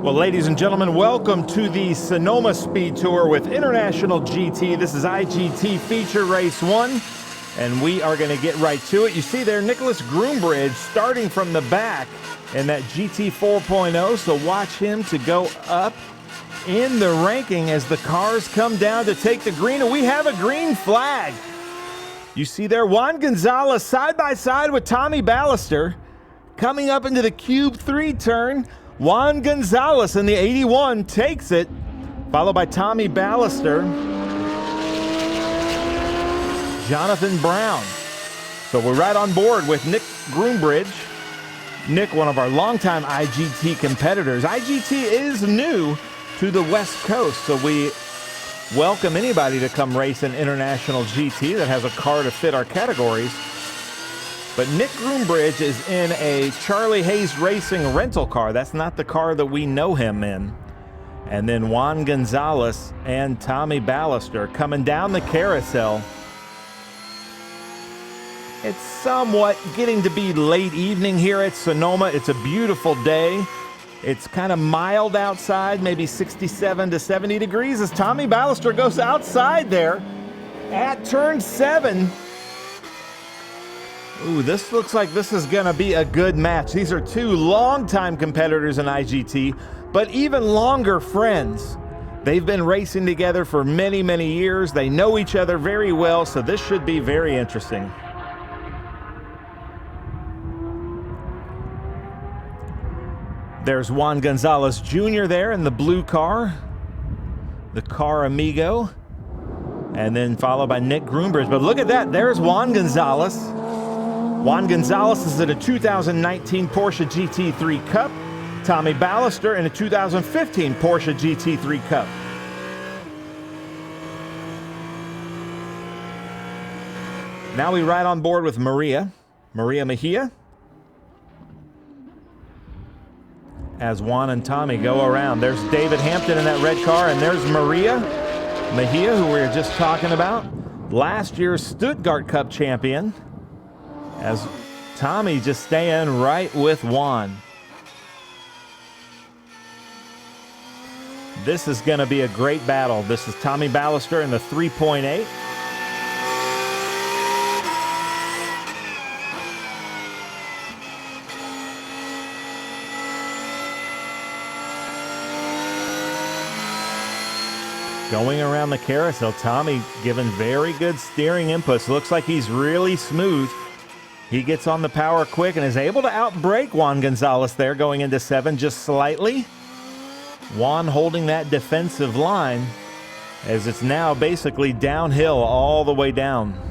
Well, ladies and gentlemen, welcome to the Sonoma Speed Tour with International GT. This is IGT Feature Race 1, and we are going to get right to it. You see there Nicholas Groombridge starting from the back in that GT 4.0, so watch him to go up in the ranking as the cars come down to take the green, and we have a green flag. You see there Juan Gonzalez side by side with Tommy Ballister coming up into the Cube 3 turn. Juan Gonzalez in the 81 takes it, followed by Tommy Ballister, Jonathan Brown. So we're right on board with Nick Groombridge. Nick, one of our longtime IGT competitors. IGT is new to the West Coast, so we welcome anybody to come race an International GT that has a car to fit our categories. But Nick Groombridge is in a Charlie Hayes Racing rental car. That's not the car that we know him in. And then Juan Gonzalez and Tommy Ballister coming down the carousel. It's somewhat getting to be late evening here at Sonoma. It's a beautiful day. It's kind of mild outside, maybe 67 to 70 degrees as Tommy Ballister goes outside there at turn 7. Ooh, this looks like this is going to be a good match. These are two longtime competitors in IGT, but even longer friends. They've been racing together for many, many years. They know each other very well, so this should be very interesting. There's Juan Gonzalez Jr. there in the blue car, the Car Amigo, and then followed by Nick Groombridge. But look at that, there's Juan Gonzalez. Juan Gonzalez is in a 2019 Porsche GT3 Cup. Tommy Ballister in a 2015 Porsche GT3 Cup. Now we ride on board with Maria Mejia, as Juan and Tommy go around. There's David Hampton in that red car, and there's Maria Mejia, who we were just talking about. Last year's Stuttgart Cup champion, as Tommy just staying right with Juan. This is going to be a great battle. This is Tommy Ballister in the 3.8. Going around the carousel, Tommy giving very good steering inputs. Looks like he's really smooth. He gets on the power quick and is able to outbrake Juan Gonzalez there going into 7 just slightly. Juan holding that defensive line as it's now basically downhill all the way down.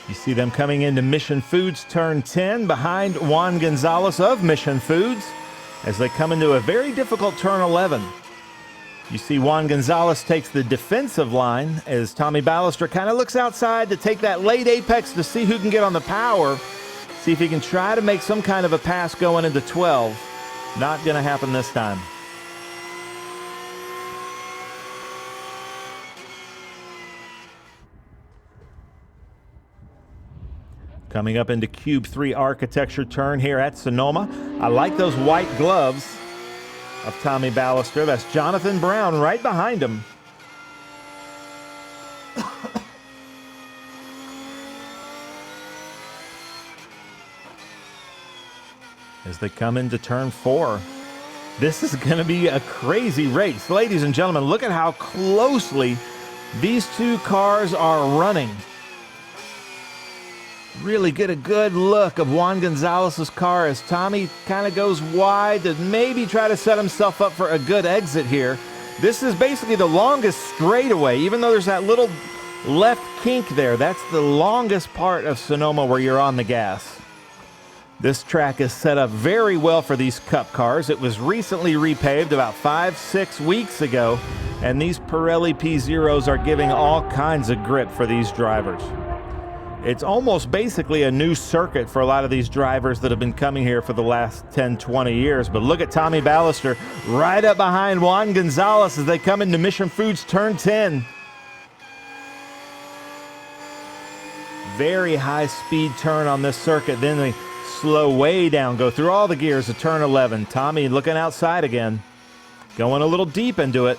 You see them coming into Mission Foods turn 10 behind Juan Gonzalez of Mission Foods as they come into a very difficult turn 11. You see Juan Gonzalez takes the defensive line as Tommy Ballister kind of looks outside to take that late apex to see who can get on the power, see if he can try to make some kind of a pass going into 12. Not going to happen this time. Coming up into Cube 3 architecture turn here at Sonoma. I like those white gloves of Tommy Ballister. That's Jonathan Brown right behind him. As they come into turn 4. This is going to be a crazy race. Ladies and gentlemen, look at how closely these two cars are running. Really get a good look of Juan Gonzalez's car as Tommy kind of goes wide to maybe try to set himself up for a good exit here. This is basically the longest straightaway, even though there's that little left kink there. That's the longest part of Sonoma where you're on the gas. This track is set up very well for these Cup cars. It was recently repaved about 5-6 weeks ago, and these Pirelli P0s are giving all kinds of grip for these drivers. It's almost basically a new circuit for a lot of these drivers that have been coming here for the last 10, 20 years. But look at Tommy Ballister right up behind Juan Gonzalez as they come into Mission Foods turn 10. Very high speed turn on this circuit. Then they slow way down, go through all the gears to turn 11. Tommy looking outside again, going a little deep into it.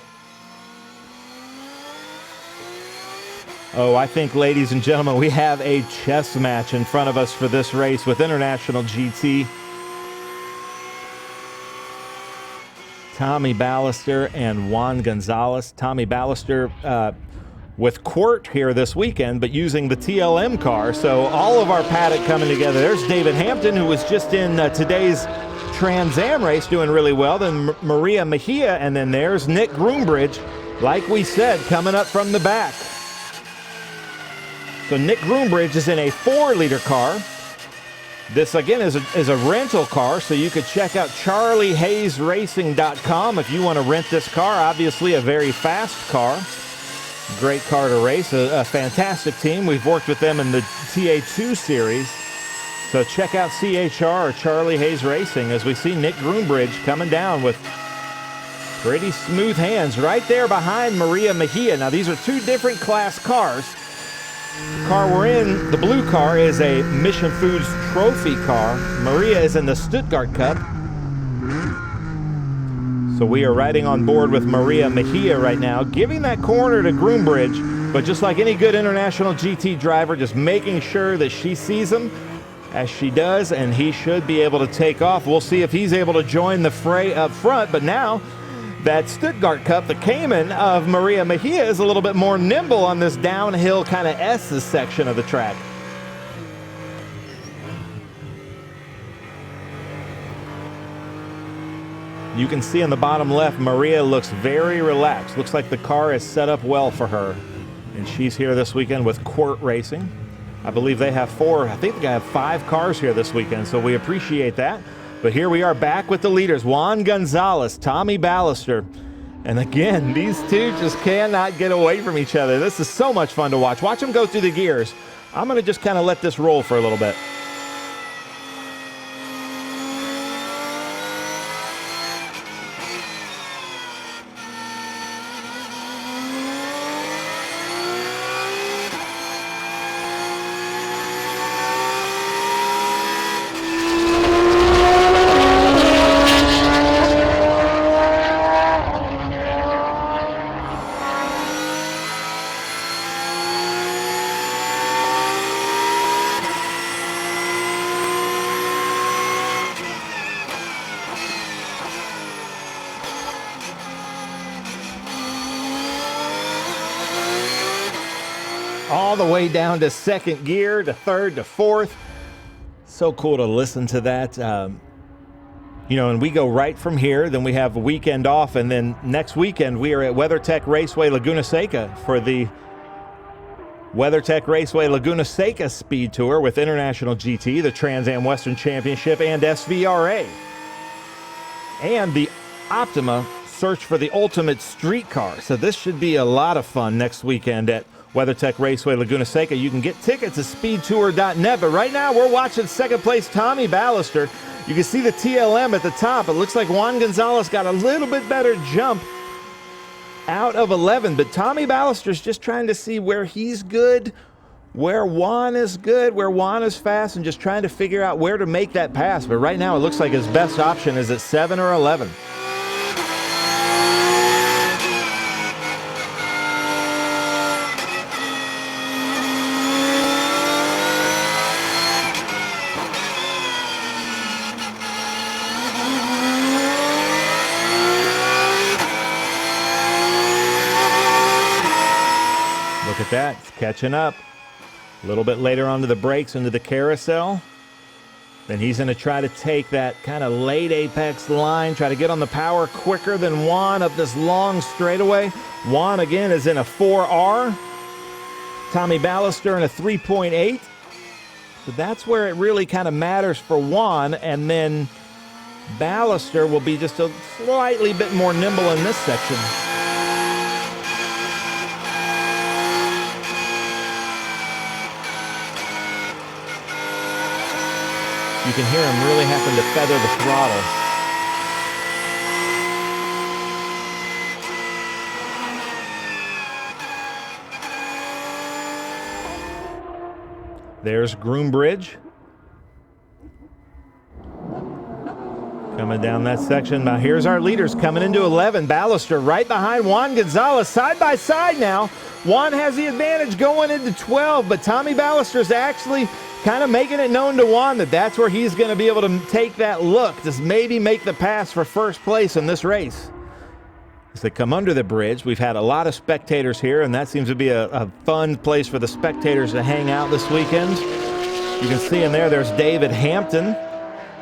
Oh, I think, ladies and gentlemen, we have a chess match in front of us for this race with International GT. Tommy Ballister and Juan Gonzalez. Tommy Ballister with Quirt here this weekend, but using the TLM car. So all of our paddock coming together. There's David Hampton, who was just in today's Trans Am race, doing really well. Then Maria Mejia, and then there's Nick Groombridge, like we said, coming up from the back. So Nick Groombridge is in a 4-liter car. This, again, is a rental car, so you could check out charliehayesracing.com if you want to rent this car. Obviously, a very fast car. Great car to race. A fantastic team. We've worked with them in the TA2 series. So check out CHR or Charlie Hayes Racing as we see Nick Groombridge coming down with pretty smooth hands right there behind Maria Mejia. Now, these are two different class cars. The car we're in, the blue car, is a Mission Foods trophy car. Maria is in the Stuttgart Cup. So we are riding on board with Maria Mejia right now, giving that corner to Groombridge, but just like any good International GT driver, just making sure that she sees him as she does, and he should be able to take off. We'll see if he's able to join the fray up front, but now that Stuttgart Cup, the Cayman of Maria Mejia, is a little bit more nimble on this downhill kind of S section of the track. You can see in the bottom left, Maria looks very relaxed. Looks like the car is set up well for her. And she's here this weekend with Quirt Racing. I believe they have 4, I think they have 5 cars here this weekend, so we appreciate that. But here we are back with the leaders, Juan Gonzalez, Tommy Ballister. And again, these two just cannot get away from each other. This is so much fun to watch. Watch them go through the gears. I'm going to just kind of let this roll for a little bit. All the way down to second gear, to third, to fourth. So cool to listen to that. You know, and we go right from here, then we have a weekend off, and then next weekend we are at WeatherTech Raceway Laguna Seca for the WeatherTech Raceway Laguna Seca Speed Tour with International GT, the Trans Am Western Championship, and SVRA. And the Optima search for the ultimate street car. So this should be a lot of fun next weekend at WeatherTech Raceway Laguna Seca. You can get tickets at SpeedTour.net, but right now we're watching second place Tommy Ballister. You can see the TLM at the top. It looks like Juan Gonzalez got a little bit better jump out of 11, but Tommy Ballister's just trying to see where he's good, where Juan is good, where Juan is fast, and just trying to figure out where to make that pass. But right now it looks like his best option is at 7 or 11. Look at that, it's catching up. A little bit later onto the brakes, into the carousel. Then he's going to try to take that kind of late apex line, try to get on the power quicker than Juan up this long straightaway. Juan, again, is in a 4R. Tommy Ballister in a 3.8. So that's where it really kind of matters for Juan. And then Ballister will be just a slightly bit more nimble in this section. You can hear him really having to feather the throttle. There's Groombridge. Coming down that section. Now here's our leaders coming into 11. Ballister right behind Juan Gonzalez, side by side now. Juan has the advantage going into 12, but Tommy Ballister's actually kind of making it known to Juan that that's where he's going to be able to take that look, just maybe make the pass for first place in this race. As they come under the bridge, we've had a lot of spectators here, and that seems to be a fun place for the spectators to hang out this weekend. You can see in there's David Hampton.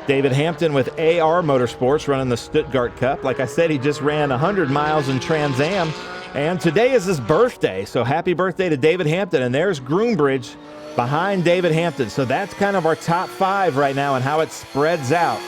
David Hampton with AR Motorsports running the Stuttgart Cup. Like I said, he just ran 100 miles in Trans Am, and today is his birthday, so happy birthday to David Hampton. And there's Groombridge behind David Hampton. So that's kind of our top 5 right now and how it spreads out.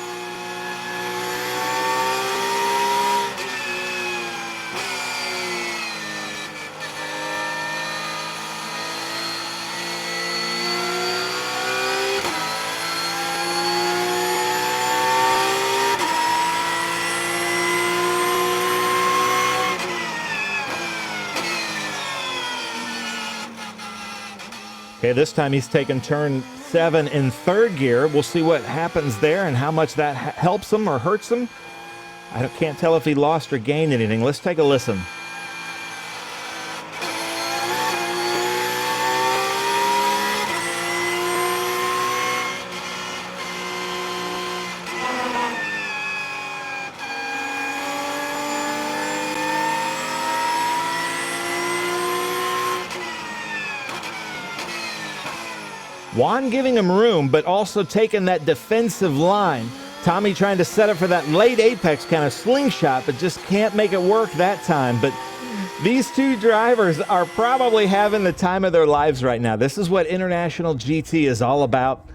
Okay, this time he's taken turn 7 in 3rd gear. We'll see what happens there and how much that helps him or hurts him. I can't tell if he lost or gained anything. Let's take a listen. Juan giving him room, but also taking that defensive line. Tommy trying to set up for that late apex kind of slingshot, but just can't make it work that time. But these two drivers are probably having the time of their lives right now. This is what International GT is all about.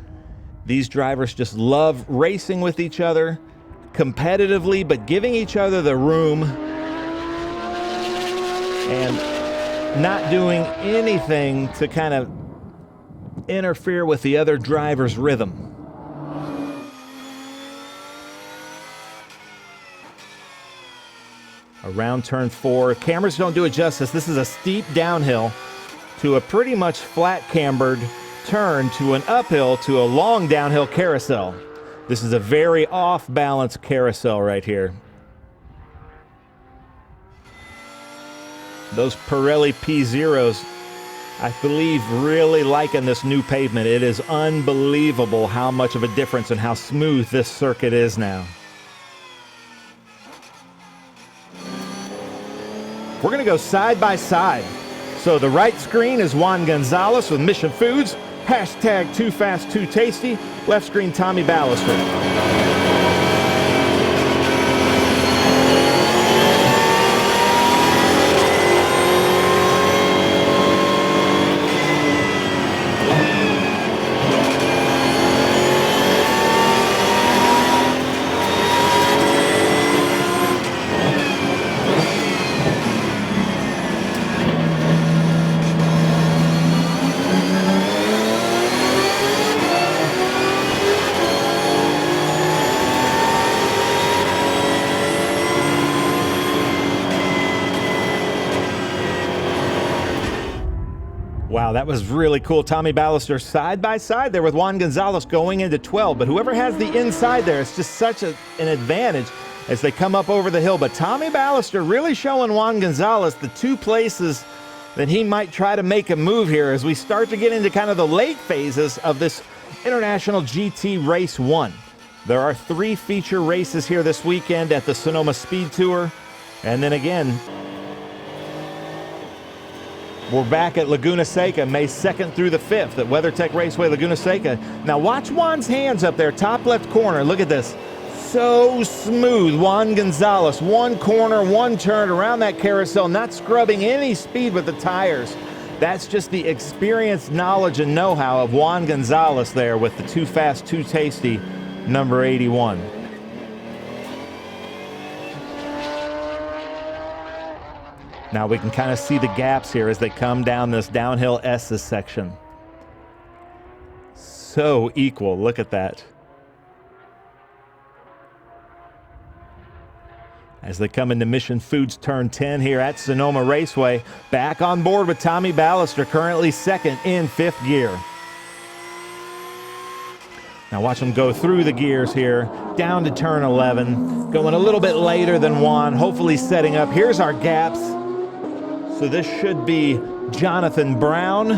These drivers just love racing with each other competitively, but giving each other the room and not doing anything to kind of interfere with the other driver's rhythm. Around turn 4, cameras don't do it justice. This is a steep downhill to a pretty much flat cambered turn to an uphill to a long downhill carousel. This is a very off-balance carousel right here. Those Pirelli P0s, I believe, really liking this new pavement. It is unbelievable how much of a difference and how smooth this circuit is now. We're going to go side by side. So the right screen is Juan Gonzalez with Mission Foods, hashtag Too Fast Too Tasty. Left screen, Tommy Ballister. Wow, that was really cool. Tommy Ballister side by side there with Juan Gonzalez going into 12. But whoever has the inside there, it's just such an advantage as they come up over the hill. But Tommy Ballister really showing Juan Gonzalez the two places that he might try to make a move here as we start to get into kind of the late phases of this International GT Race 1. There are 3 feature races here this weekend at the Sonoma Speed Tour. And then again, we're back at Laguna Seca, May 2nd through the 5th at WeatherTech Raceway, Laguna Seca. Now watch Juan's hands up there, top left corner. Look at this. So smooth. Juan Gonzalez, one corner, one turn around that carousel, not scrubbing any speed with the tires. That's just the experience, knowledge, and know-how of Juan Gonzalez there with the Too Fast, Too Tasty number 81. Now we can kind of see the gaps here as they come down this downhill S's section. So equal, look at that. as they come into Mission Foods turn 10 here at Sonoma Raceway. Back on board with Tommy Ballister, currently second in fifth gear. Now watch him go through the gears here, down to turn 11, going a little bit later than Juan, hopefully setting up. Here's our gaps. So this should be Jonathan Brown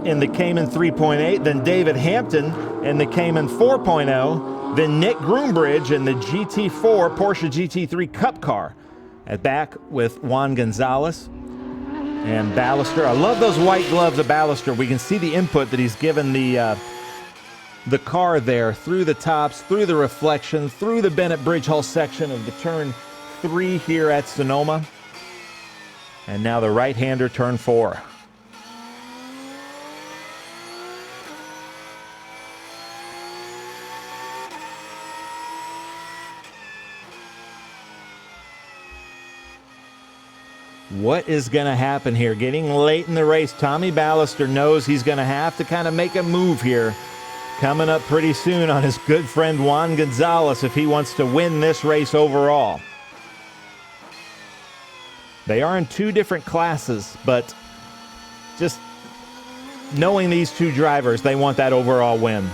in the Cayman 3.8, then David Hampton in the Cayman 4.0, then Nick Groombridge in the GT4 Porsche GT3 Cup car. At back with Juan Gonzalez and Ballister. I love those white gloves of Ballister. We can see the input that he's given the car there, through the tops, through the reflection, through the Bennett Bridge Hull section of the turn 3 here at Sonoma. And now the right-hander turn 4. What is going to happen here? Getting late in the race, Tommy Ballister knows he's going to have to kind of make a move here. Coming up pretty soon on his good friend Juan Gonzalez if he wants to win this race overall. They are in two different classes, but just knowing these two drivers, they want that overall win.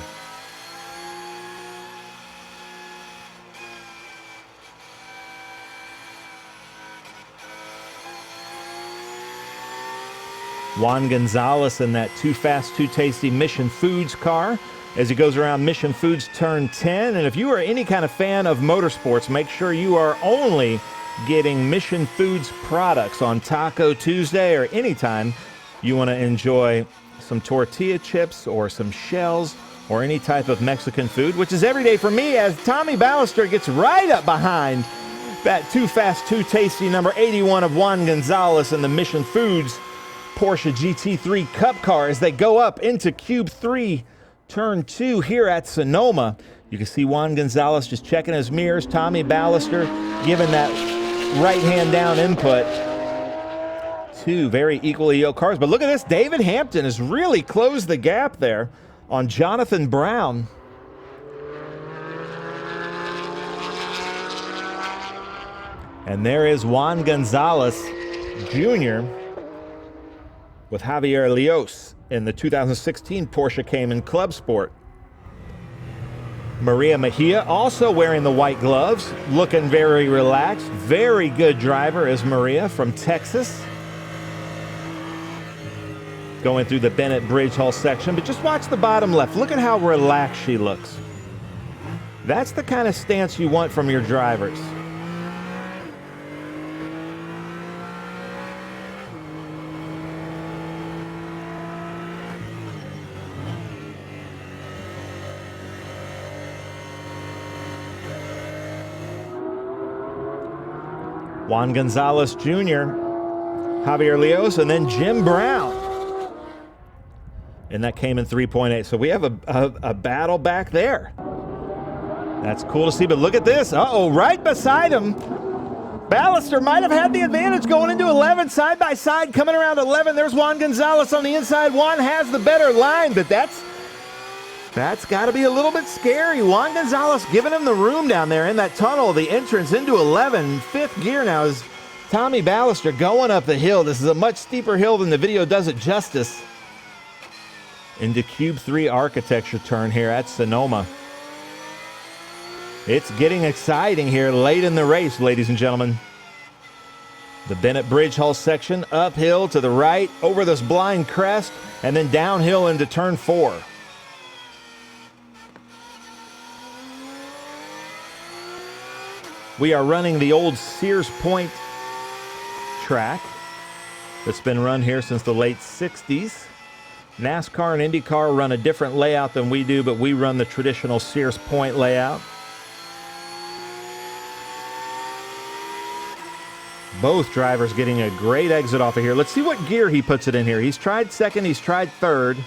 Juan Gonzalez in that Too Fast, Too Tasty Mission Foods car as he goes around Mission Foods turn 10. And if you are any kind of fan of motorsports, make sure you are only getting Mission Foods products on Taco Tuesday or anytime you want to enjoy some tortilla chips or some shells or any type of Mexican food, which is every day for me as Tommy Ballister gets right up behind that Too Fast, Too Tasty number 81 of Juan Gonzalez in the Mission Foods Porsche GT3 Cup car as they go up into Cube 3, Turn 2 here at Sonoma. You can see Juan Gonzalez just checking his mirrors. Tommy Ballister giving that right hand down input. Two very equally yoked cars. But look at this. David Hampton has really closed the gap there on Jonathan Brown. And there is Juan Gonzalez Jr. with Javier Leos in the 2016 Porsche Cayman Club Sport. Maria Mejia also wearing the white gloves, looking very relaxed. Very good driver is Maria from Texas. Going through the Bennett Bridge Hull section, but just watch the bottom left. Look at how relaxed she looks. That's the kind of stance you want from your drivers. Juan Gonzalez Jr., Javier Leos, and then Jim Brown. And that came in 3.8. So we have a battle back there. That's cool to see, but look at this. Uh-oh, right beside him. Ballister might have had the advantage going into 11, side by side, coming around 11. There's Juan Gonzalez on the inside. Juan has the better line, but that's got to be a little bit scary. Juan Gonzalez giving him the room down there in that tunnel, the entrance into 11. Fifth gear now is Tommy Ballister going up the hill. This is a much steeper hill than the video does it justice. Into Cube 3 architecture turn here at Sonoma. It's getting exciting here late in the race, ladies and gentlemen. The Bennett Bridge Hull section, uphill to the right, over this blind crest, and then downhill into turn 4. We are running the old Sears Point track that's been run here since the late 60s. NASCAR and IndyCar run a different layout than we do, but we run the traditional Sears Point layout. Both drivers getting a great exit off of here. Let's see what gear he puts it in here. He's tried second, he's tried third.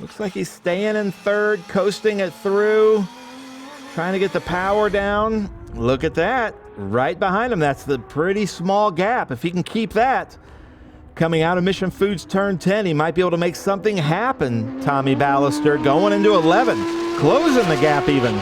Looks like he's staying in third, coasting it through, trying to get the power down. Look at that, right behind him. That's the pretty small gap. If he can keep that, coming out of Mission Foods turn 10, he might be able to make something happen. Tommy Ballister going into 11, closing the gap even.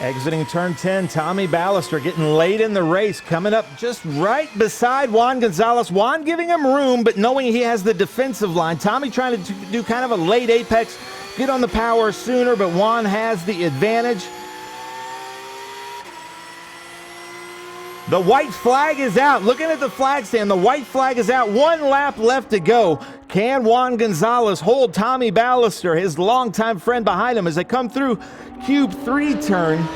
Exiting turn 10, Tommy Ballister getting late in the race, coming up just right beside Juan Gonzalez. Juan giving him room, but knowing he has the defensive line. Tommy trying to do kind of a late apex, get on the power sooner, but Juan has the advantage. The white flag is out. Looking at the flag stand, the white flag is out. 1 lap left to go. Can Juan Gonzalez hold Tommy Ballister, his longtime friend, behind him as they come through Cube 3 turn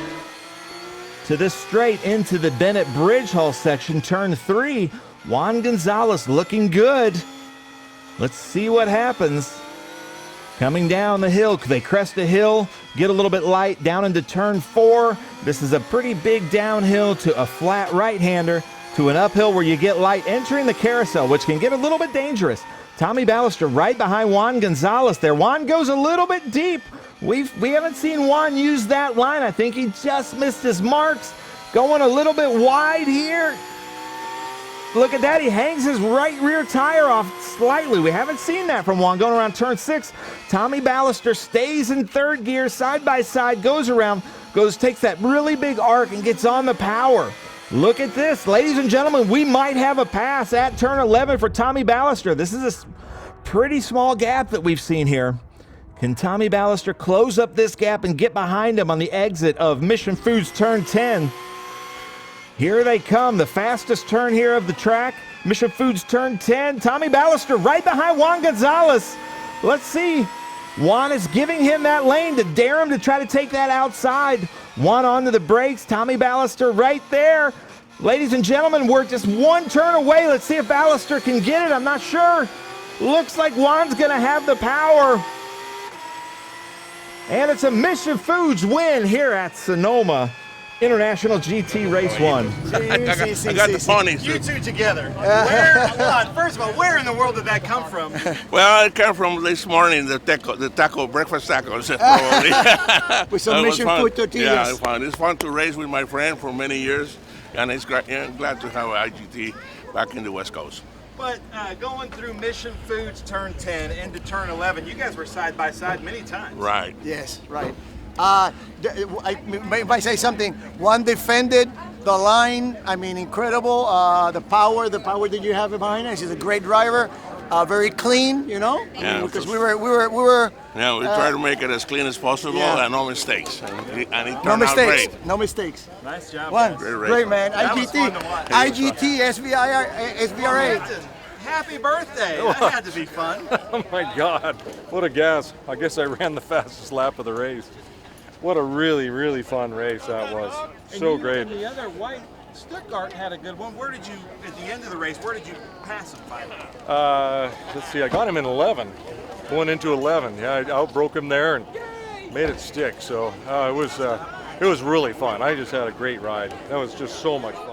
to this straight into the Bennett Bridge Hall section, turn 3. Juan Gonzalez looking good. Let's see what happens. Coming down the hill, they crest a hill, get a little bit light, down into turn 4. This is a pretty big downhill to a flat right-hander to an uphill where you get light, entering the carousel, which can get a little bit dangerous. Tommy Ballister right behind Juan Gonzalez there. Juan goes a little bit deep. We haven't seen Juan use that line. I think he just missed his marks. Going a little bit wide here. Look at that, he hangs his right rear tire off slightly. We haven't seen that from Juan. Going around turn 6, Tommy Ballister stays in third gear, side by side, goes around, takes that really big arc and gets on the power. Look at this, ladies and gentlemen, we might have a pass at turn 11 for Tommy Ballister. This is a pretty small gap that we've seen here. Can Tommy Ballister close up this gap and get behind him on the exit of Mission Foods turn 10? Here they come, the fastest turn here of the track. Mission Foods turn 10. Tommy Ballister right behind Juan Gonzalez. Let's see. Juan is giving him that lane to dare him to try to take that outside. Juan onto the brakes. Tommy Ballister right there. Ladies and gentlemen, we're just 1 turn away. Let's see if Ballister can get it. I'm not sure. Looks like Juan's going to have the power. And it's a Mission Foods win here at Sonoma International GT Race 1. I got the ponies. You two together. First of all, where in the world did that come from? Well, it came from this morning, the taco breakfast tacos, probably. With some Mission Food tortillas. Yeah, it's fun to race with my friend for many years, and it's glad to have IGT back in the West Coast. But going through Mission Foods turn 10 into turn 11, you guys were side by side many times. Right. Yes, right. I might say something. Juan defended the line. I mean, incredible. The power that you have behind us. He's a great driver. Very clean, you know. Yeah, because we were. Yeah, we try to make it as clean as possible and no mistakes. And it turned out great. No mistakes. Nice job. Juan, great man. That was fun to watch. IGT, SVRA. Happy birthday. That had to be fun. Oh my God, what a gas. I guess I ran the fastest lap of the race. What a really, really fun race that was. So great. And the other white, Stuttgart had a good one. Where did you, at the end of the race, where did you pass him finally? Let's see, I got him in 11, going into 11. Yeah, I outbroke him there and made it stick. So it was really fun. I just had a great ride. That was just so much fun.